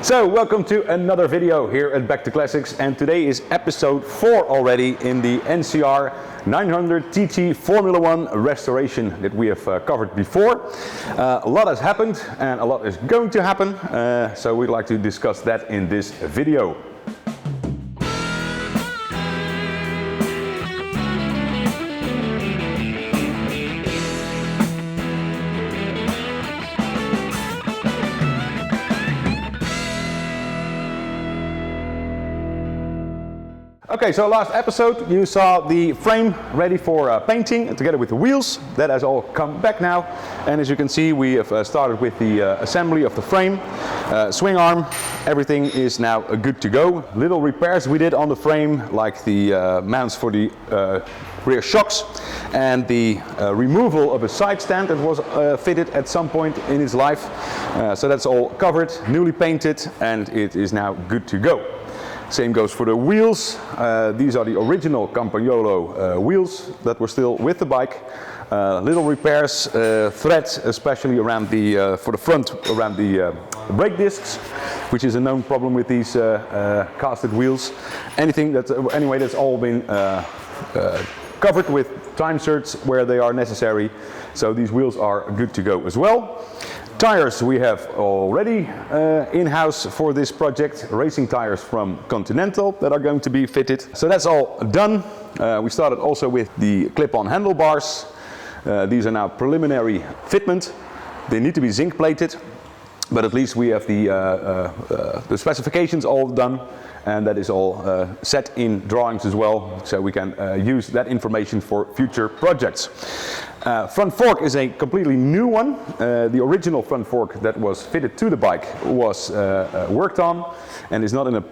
So welcome to another video here at Back to Classics, and today is episode 4 already in the NCR 900 TT Formula 1 restoration that we have covered before. A lot has happened and a lot is going to happen, so we'd like to discuss that in this video. Okay, so last episode you saw the frame ready for painting together with the wheels. That has all come back now, and as you can see we have started with the assembly of the frame, swing arm, everything is now good to go. Little repairs we did on the frame, like the mounts for the rear shocks and the removal of a side stand that was fitted at some point in its life. So that's all covered, newly painted, and it is now good to go. Same goes for the wheels. These are the original Campagnolo wheels that were still with the bike. Little repairs, threads especially around the for the front around the brake discs, which is a known problem with these casted wheels. Anyway, that's all been covered with time certs where they are necessary. So these wheels are good to go as well. Tires we have already in-house for this project, racing tires from Continental that are going to be fitted. So that's all done. We started also with the clip-on handlebars. These are now preliminary fitment. They need to be zinc plated, but at least we have the specifications all done, and that is all set in drawings as well, so we can use that information for future projects. Front fork is a completely new one. The original front fork that was fitted to the bike was worked on and is not in a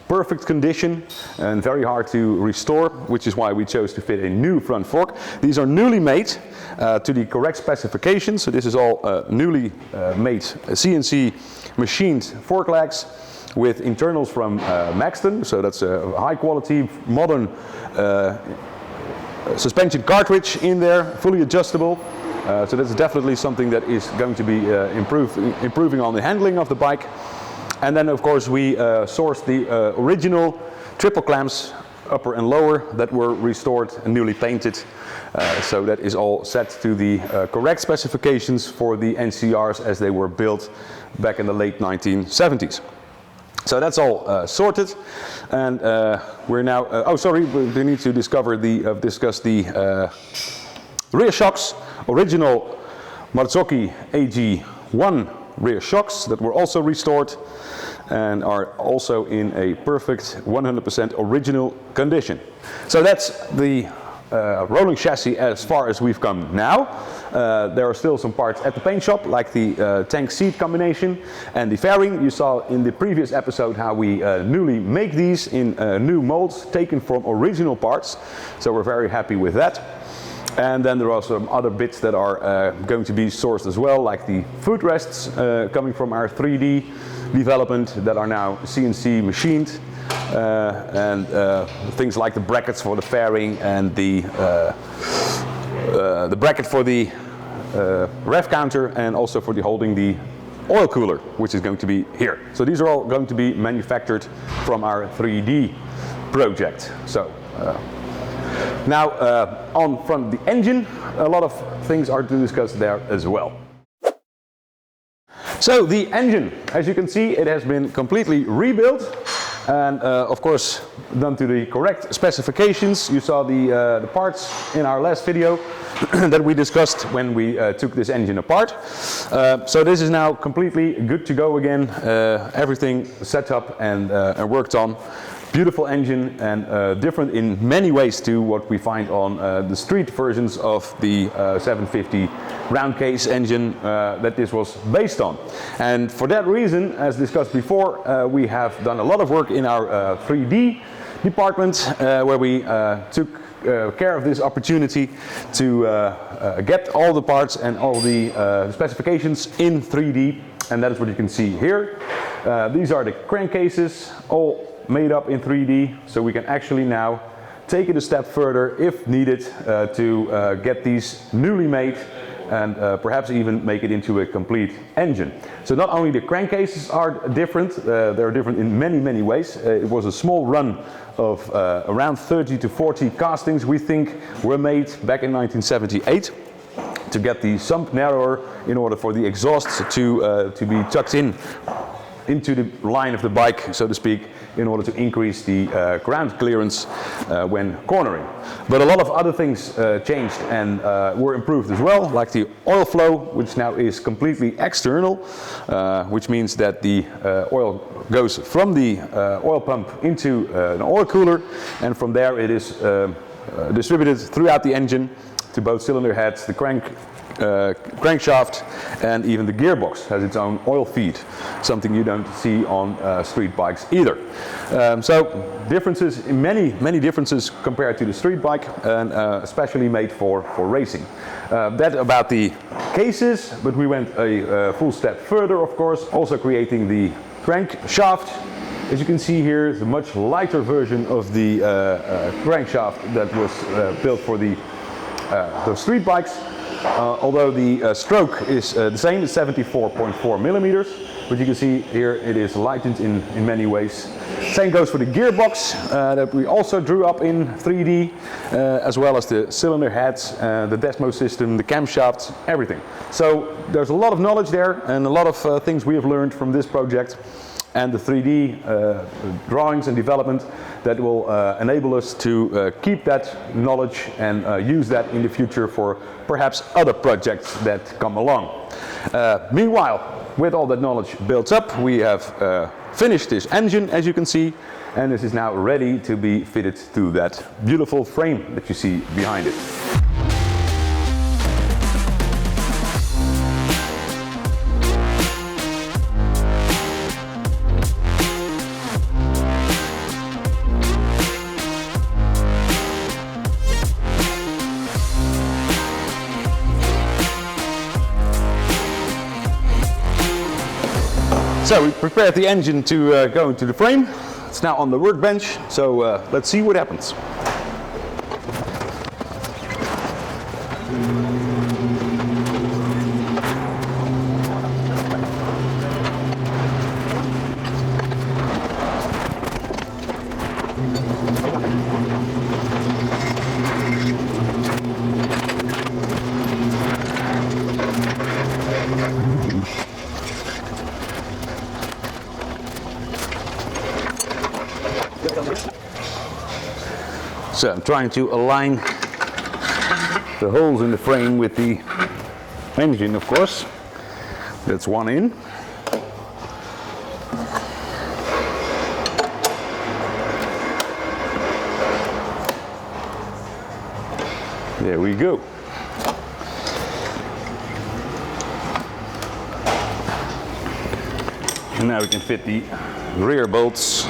perfect condition and very hard to restore, which is why we chose to fit a new front fork. These are newly made to the correct specifications, so this is all newly made CNC machined fork legs with internals from Maxton, so that's a high quality modern suspension cartridge in there, fully adjustable. So that's definitely something that is going to be improving on the handling of the bike. And then of course we sourced the original triple clamps, upper and lower, that were restored and newly painted. So that is all set to the correct specifications for the NCRs as they were built back in the late 1970s. So that's all sorted, and we're now. We need to discuss the rear shocks. Original Marzocchi AG1 rear shocks that were also restored and are also in a perfect 100% original condition. So that's the rolling chassis as far as we've come now. There are still some parts at the paint shop, like the tank seat combination and the fairing. You saw in the previous episode how we newly make these in new molds taken from original parts, so we're very happy with that. And then there are some other bits that are going to be sourced as well, like the footrests coming from our 3D development that are now CNC machined. And things like the brackets for the fairing and the bracket for the ref counter, and also for the holding the oil cooler, which is going to be here. So these are all going to be manufactured from our 3D project. So now on from the engine, a lot of things are to discuss there as well. So the engine, as you can see, it has been completely rebuilt. And of course done to the correct specifications. You saw the parts in our last video that we discussed when we took this engine apart. So this is now completely good to go again. Everything set up and worked on. Beautiful engine, and different in many ways to what we find on the street versions of the 750 round case engine that this was based on. And for that reason, as discussed before, we have done a lot of work in our 3D department where we took care of this opportunity to get all the parts and all the specifications in 3D, and that is what you can see here. These are the crankcases, all made up in 3D, so we can actually now take it a step further if needed to get these newly made and perhaps even make it into a complete engine. So not only the crankcases are different, they're different in many ways. It was a small run of around 30 to 40 castings we think were made back in 1978 to get the sump narrower in order for the exhausts to be tucked into the line of the bike, so to speak, in order to increase the ground clearance when cornering. But a lot of other things changed and were improved as well, like the oil flow, which now is completely external, which means that the oil goes from the oil pump into an oil cooler, and from there it is distributed throughout the engine to both cylinder heads, the crankshaft, and even the gearbox has its own oil feed, something you don't see on street bikes either. So differences, many differences compared to the street bike, and especially made for racing. That about the cases, but we went a full step further, of course, also creating the crankshaft. As you can see here, it's a much lighter version of the crankshaft that was built for the street bikes. Although the stroke is the same, it's 74.4 millimeters, but you can see here it is lightened in many ways. Same goes for the gearbox that we also drew up in 3D, as well as the cylinder heads, the Desmo system, the camshafts, everything. So there's a lot of knowledge there and a lot of things we have learned from this project, and the 3D drawings and development that will enable us to keep that knowledge and use that in the future for perhaps other projects that come along. Meanwhile, with all that knowledge built up, we have finished this engine, as you can see, and this is now ready to be fitted to that beautiful frame that you see behind it. So we prepared the engine to go into the frame. It's now on the workbench, so let's see what happens. So I'm trying to align the holes in the frame with the engine, of course. That's one in. There we go. And now we can fit the rear bolts.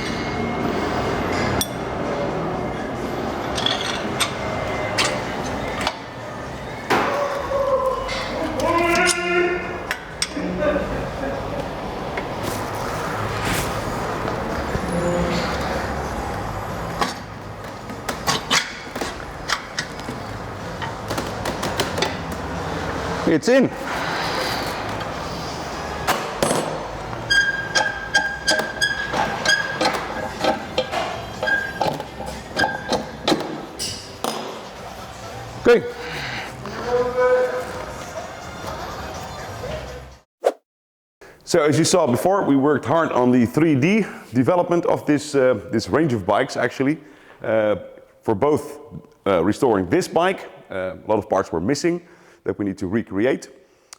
It's in. Okay. So as you saw before, we worked hard on the 3D development of this range of bikes actually, for both restoring this bike. A lot of parts were missing that we need to recreate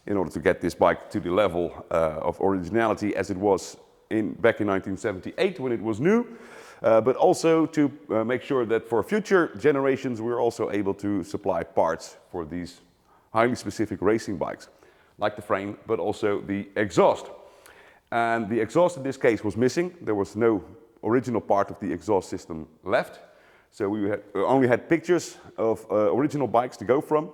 in order to get this bike to the level of originality as it was back in 1978 when it was new, but also to make sure that for future generations we're also able to supply parts for these highly specific racing bikes, like the frame, but also the exhaust. And the exhaust in this case was missing. There was no original part of the exhaust system left, so we only had pictures of original bikes to go from.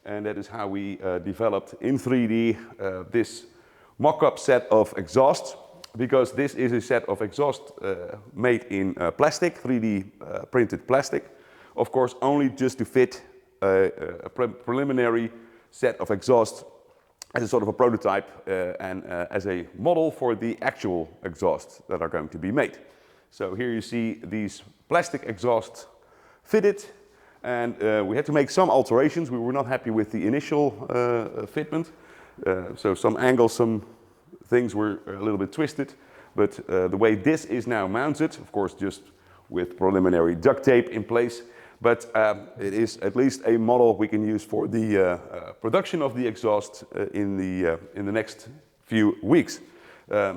And that is how we developed in 3D this mock-up set of exhausts, because this is a set of exhaust made in plastic, 3D printed plastic. Of course, only just to fit a preliminary set of exhaust as a sort of a prototype and as a model for the actual exhausts that are going to be made. So here you see these plastic exhausts fitted, and we had to make some alterations. We were not happy with the initial fitment, so some angles, some things were a little bit twisted, but the way this is now mounted, of course just with preliminary duct tape in place, but it is at least a model we can use for the production of the exhaust in the next few weeks.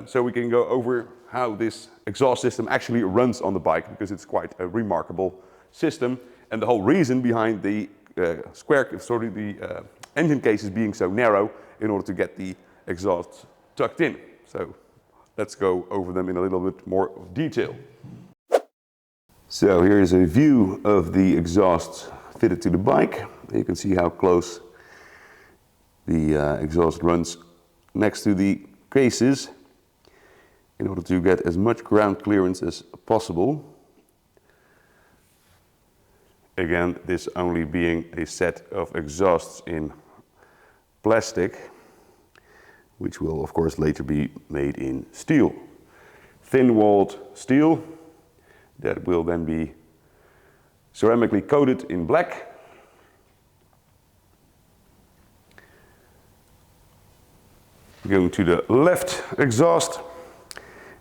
So we can go over how this exhaust system actually runs on the bike, because it's quite a remarkable system, and the whole reason behind the engine cases being so narrow in order to get the exhaust tucked in. So let's go over them in a little bit more detail. So here is a view of the exhaust fitted to the bike. You can see how close the exhaust runs next to the cases in order to get as much ground clearance as possible. Again, this only being a set of exhausts in plastic, which will of course later be made in steel. Thin-walled steel that will then be ceramically coated in black. Going to the left exhaust,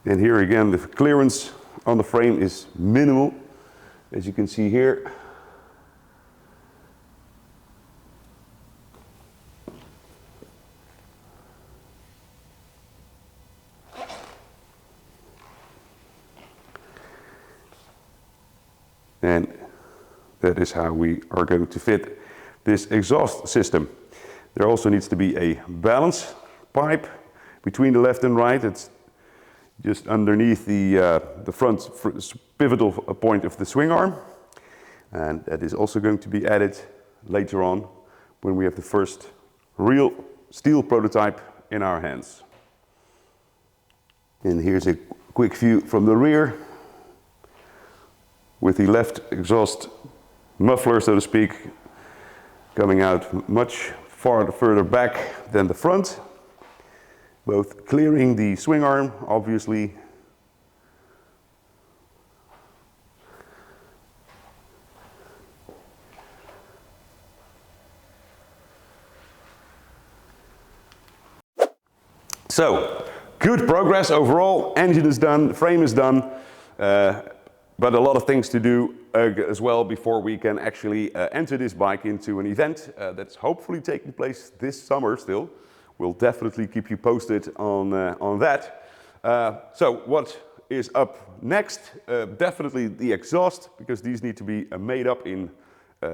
and here again the clearance on the frame is minimal, as you can see here. And that is how we are going to fit this exhaust system. There also needs to be a balance pipe between the left and right. It's just underneath the front pivotal point of the swing arm. And that is also going to be added later on when we have the first real steel prototype in our hands. And here's a quick view from the rear, with the left exhaust muffler, so to speak, coming out much further back than the front, both clearing the swing arm, obviously, so good progress overall. Engine is done, frame is done. But a lot of things to do as well before we can actually enter this bike into an event that's hopefully taking place this summer still. We'll definitely keep you posted on that. So what is up next? Definitely the exhaust, because these need to be made up in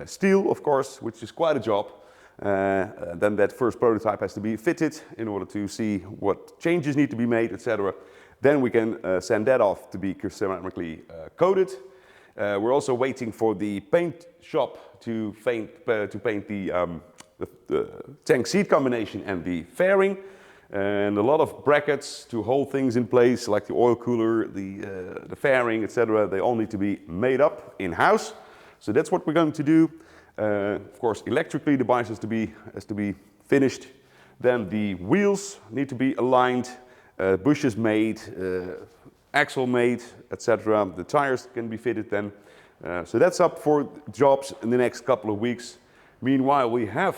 steel, of course, which is quite a job. Then that first prototype has to be fitted in order to see what changes need to be made, etc. Then we can send that off to be ceramically coated. We're also waiting for the paint shop to paint the tank seat combination and the fairing, and a lot of brackets to hold things in place, like the oil cooler, the fairing, etc. They all need to be made up in-house. So that's what we're going to do. Of course, electrically the bike has to be finished. Then the wheels need to be aligned. Bushes made, axle made, etc. The tires can be fitted then. So that's up for jobs in the next couple of weeks. Meanwhile, we have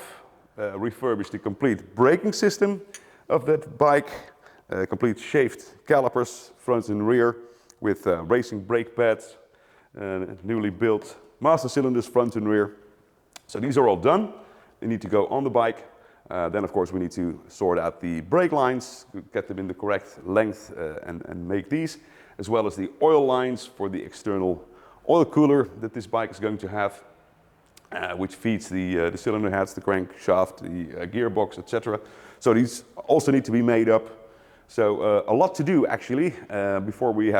refurbished the complete braking system of that bike, complete shaved calipers, front and rear, with racing brake pads, newly built master cylinders, front and rear. So these are all done. They need to go on the bike. Then of course we need to sort out the brake lines, get them in the correct length and make these, as well as the oil lines for the external oil cooler that this bike is going to have, which feeds the cylinder heads, the crankshaft, the gearbox, etc. So these also need to be made up. So a lot to do actually before we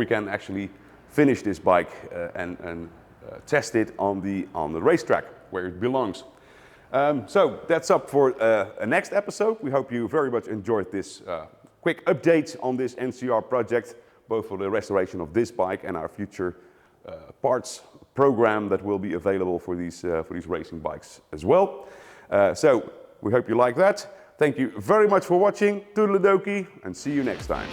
can actually finish this bike and test it on the racetrack where it belongs. So that's up for a next episode. We hope you very much enjoyed this quick update on this NCR project, both for the restoration of this bike and our future parts program that will be available for these racing bikes as well. So we hope you like that. Thank you very much for watching. Toodle-dokie, and see you next time.